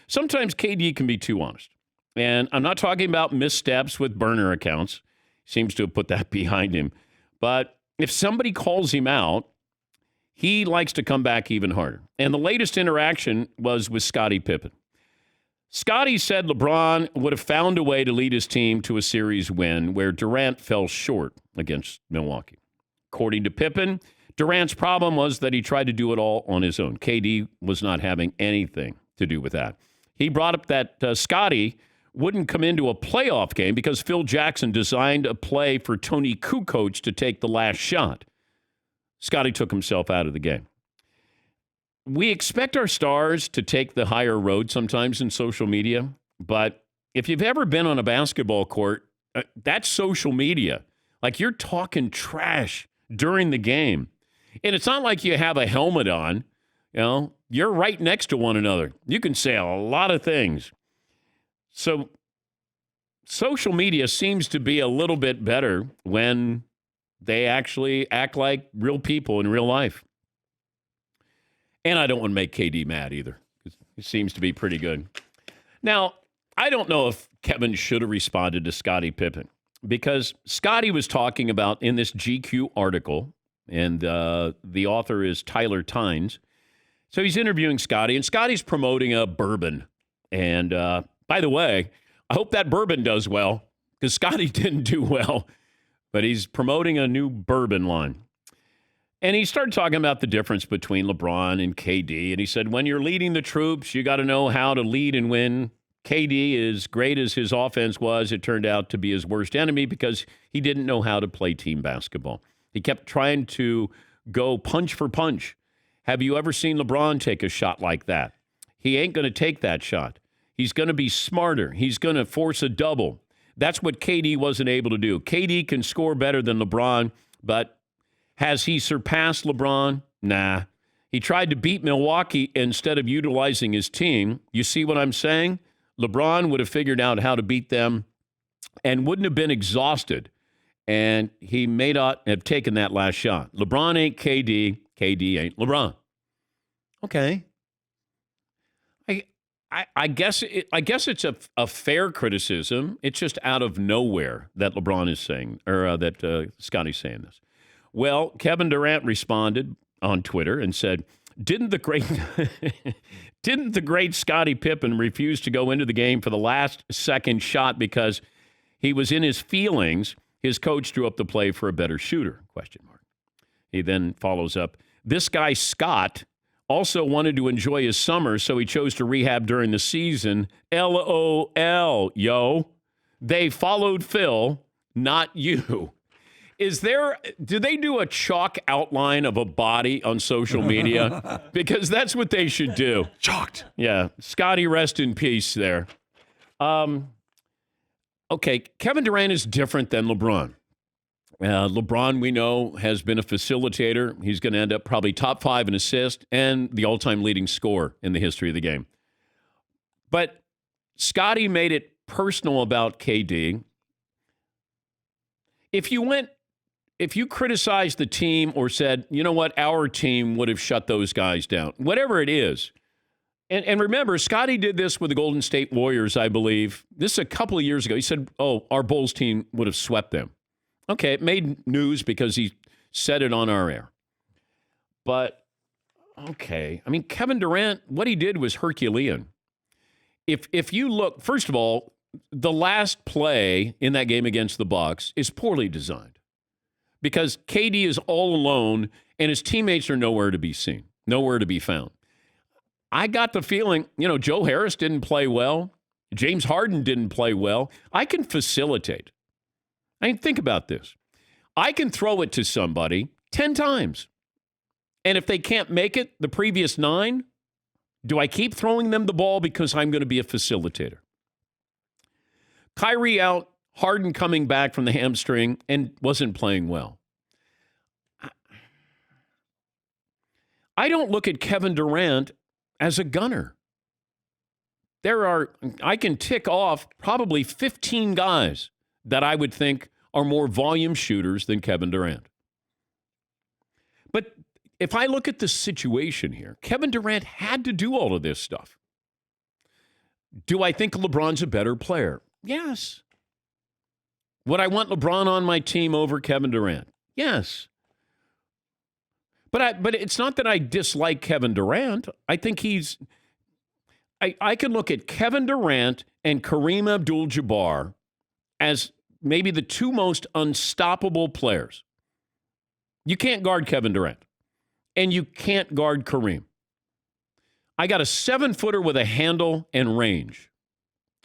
Sometimes KD can be too honest. And I'm not talking about missteps with burner accounts. Seems to have put that behind him. But if somebody calls him out, he likes to come back even harder. And the latest interaction was with Scottie Pippen. Scottie said LeBron would have found a way to lead his team to a series win where Durant fell short against Milwaukee. According to Pippen, Durant's problem was that he tried to do it all on his own. KD was not having anything to do with that. He brought up that Scottie wouldn't come into a playoff game because Phil Jackson designed a play for Tony Kukoc to take the last shot. Scottie took himself out of the game. We expect our stars to take the higher road sometimes in social media, but if you've ever been on a basketball court, that's social media. Like, you're talking trash during the game. And it's not like you have a helmet on. You know, you're right next to one another. You can say a lot of things. So social media seems to be a little bit better when they actually act like real people in real life. And I don't want to make KD mad either. He seems to be pretty good. Now, I don't know if Kevin should have responded to Scottie Pippen because Scottie was talking about in this GQ article, and the author is Tyler Tynes. So he's interviewing Scottie, and Scottie's promoting a bourbon. And by the way, I hope that bourbon does well because Scottie didn't do well, but he's promoting a new bourbon line. And he started talking about the difference between LeBron and KD. And he said, when you're leading the troops, you got to know how to lead and win. KD, as great as his offense was, it turned out to be his worst enemy because he didn't know how to play team basketball. He kept trying to go punch for punch. Have you ever seen LeBron take a shot like that? He ain't going to take that shot. He's going to be smarter. He's going to force a double. That's what KD wasn't able to do. KD can score better than LeBron, but has he surpassed LeBron? Nah. He tried to beat Milwaukee instead of utilizing his team. You see what I'm saying? LeBron would have figured out how to beat them and wouldn't have been exhausted. And he may not have taken that last shot. LeBron ain't KD. KD ain't LeBron. Okay. I guess it's a fair criticism. It's just out of nowhere that LeBron is saying, or that Scottie's saying this. Well, Kevin Durant responded on Twitter and said, didn't the great Scottie Pippen refuse to go into the game for the last second shot because he was in his feelings? His coach drew up the play for a better shooter, ? He then follows up, this guy Scott also wanted to enjoy his summer, so he chose to rehab during the season. LOL, yo. They followed Phil, not you. Do they do a chalk outline of a body on social media? Because that's what they should do. Chalked. Yeah. Scottie, rest in peace there. Okay, Kevin Durant is different than LeBron. LeBron, we know, has been a facilitator. He's going to end up probably top 5 in assists and the all-time leading scorer in the history of the game. But Scottie made it personal about KD. If you criticized the team or said, you know what, our team would have shut those guys down, whatever it is. And remember, Scottie did this with the Golden State Warriors, I believe. This is a couple of years ago. He said, our Bulls team would have swept them. Okay, it made news because he said it on our air. But, okay, I mean, Kevin Durant, what he did was Herculean. If you look, first of all, the last play in that game against the Bucks is poorly designed because KD is all alone and his teammates are nowhere to be seen, nowhere to be found. I got the feeling, Joe Harris didn't play well. James Harden didn't play well. I can facilitate. I mean, think about this. I can throw it to somebody 10 times. And if they can't make it the previous 9, do I keep throwing them the ball because I'm going to be a facilitator? Kyrie out, Harden coming back from the hamstring and wasn't playing well. I don't look at Kevin Durant as a gunner. I can tick off probably 15 guys that I would think are more volume shooters than Kevin Durant. But if I look at the situation here, Kevin Durant had to do all of this stuff. Do I think LeBron's a better player? Yes. Would I want LeBron on my team over Kevin Durant? Yes. But it's not that I dislike Kevin Durant. I think I can look at Kevin Durant and Kareem Abdul-Jabbar as maybe the two most unstoppable players. You can't guard Kevin Durant, and you can't guard Kareem. I got a 7-footer with a handle and range.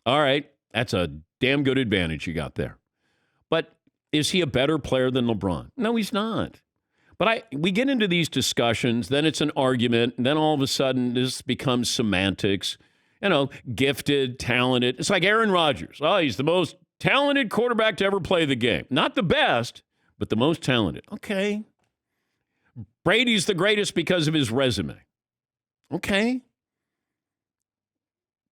All right, that's a damn good advantage you got there. But is he a better player than LeBron? No, he's not. But we get into these discussions, then it's an argument, and then all of a sudden this becomes semantics. Gifted, talented. It's like Aaron Rodgers. Oh, he's the most talented quarterback to ever play the game. Not the best, but the most talented. Okay. Brady's the greatest because of his resume. Okay.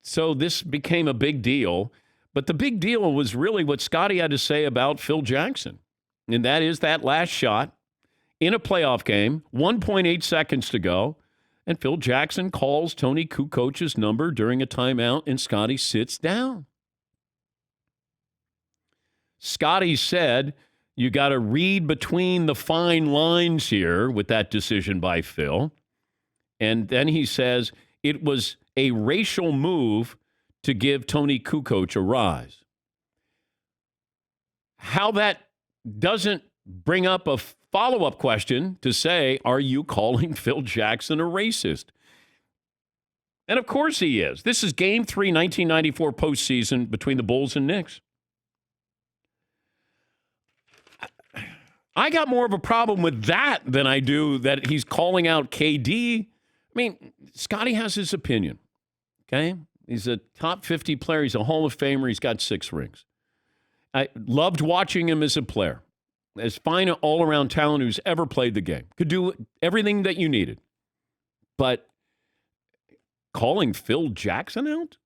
So this became a big deal. But the big deal was really what Scottie had to say about Phil Jackson. And that is that last shot in a playoff game, 1.8 seconds to go. And Phil Jackson calls Tony Kukoc's number during a timeout, and Scottie sits down. Scottie said, you got to read between the fine lines here with that decision by Phil. And then he says, it was a racial move to give Tony Kukoc a rise. How that doesn't bring up a follow-up question to say, are you calling Phil Jackson a racist? And of course he is. This is Game 3, 1994 postseason between the Bulls and Knicks. I got more of a problem with that than I do that he's calling out KD. I mean, Scottie has his opinion, okay? He's a top 50 player. He's a Hall of Famer. He's got 6 rings. I loved watching him as a player. As fine an all-around talent who's ever played the game. Could do everything that you needed. But calling Phil Jackson out?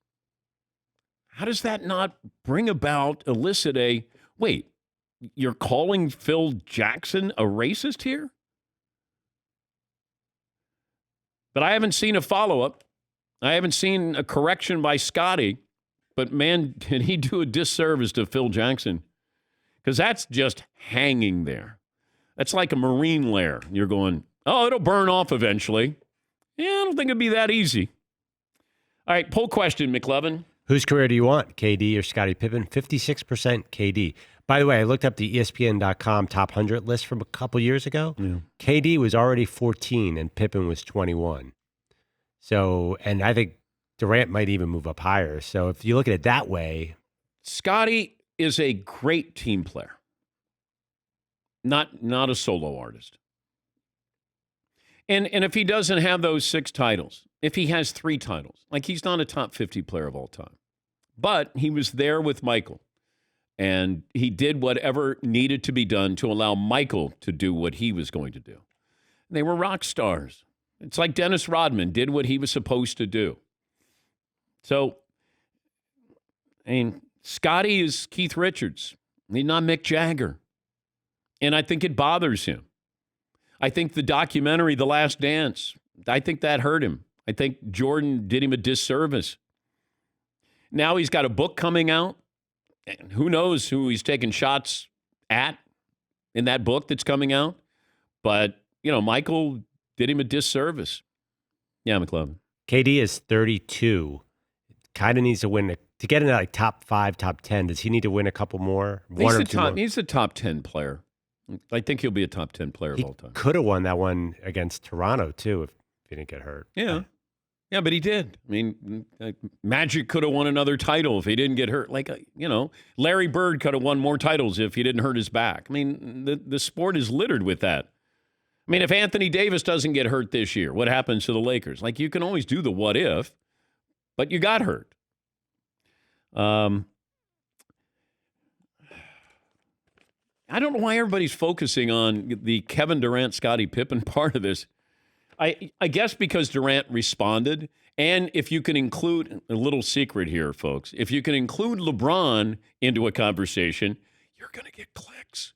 How does that not elicit a, wait, you're calling Phil Jackson a racist here? But I haven't seen a follow-up. I haven't seen a correction by Scottie. But, man, did he do a disservice to Phil Jackson? Because that's just hanging there. That's like a marine lair. You're going, oh, it'll burn off eventually. Yeah, I don't think it'd be that easy. All right, poll question, McLovin. Whose career do you want, KD or Scottie Pippen? 56% KD. By the way, I looked up the ESPN.com top 100 list from a couple years ago. Yeah. KD was already 14 and Pippen was 21. So, and I think Durant might even move up higher. So if you look at it that way. Scottie is a great team player. Not a solo artist. And if he doesn't have those 6 titles, if he has 3 titles, like he's not a top 50 player of all time. But he was there with Michael. And he did whatever needed to be done to allow Michael to do what he was going to do. They were rock stars. It's like Dennis Rodman did what he was supposed to do. So, I mean, Scottie is Keith Richards. He's not Mick Jagger. And I think it bothers him. I think the documentary, The Last Dance, I think that hurt him. I think Jordan did him a disservice. Now he's got a book coming out. And who knows who he's taking shots at in that book that's coming out. But, Michael did him a disservice. Yeah, McLovin. KD is 32. Kind of needs to win to get into like top 5, top 10. Does he need to win a couple more? He's a top 10 player. I think he'll be a top 10 player of all time. Could have won that one against Toronto, too, if he didn't get hurt. Yeah. Yeah, but he did. I mean, Magic could have won another title if he didn't get hurt. Larry Bird could have won more titles if he didn't hurt his back. I mean, the sport is littered with that. I mean, if Anthony Davis doesn't get hurt this year, what happens to the Lakers? You can always do the what if, but you got hurt. I don't know why everybody's focusing on the Kevin Durant, Scottie Pippen part of this. I guess because Durant responded, and if you can include a little secret here, folks, if you can include LeBron into a conversation, you're going to get clicks.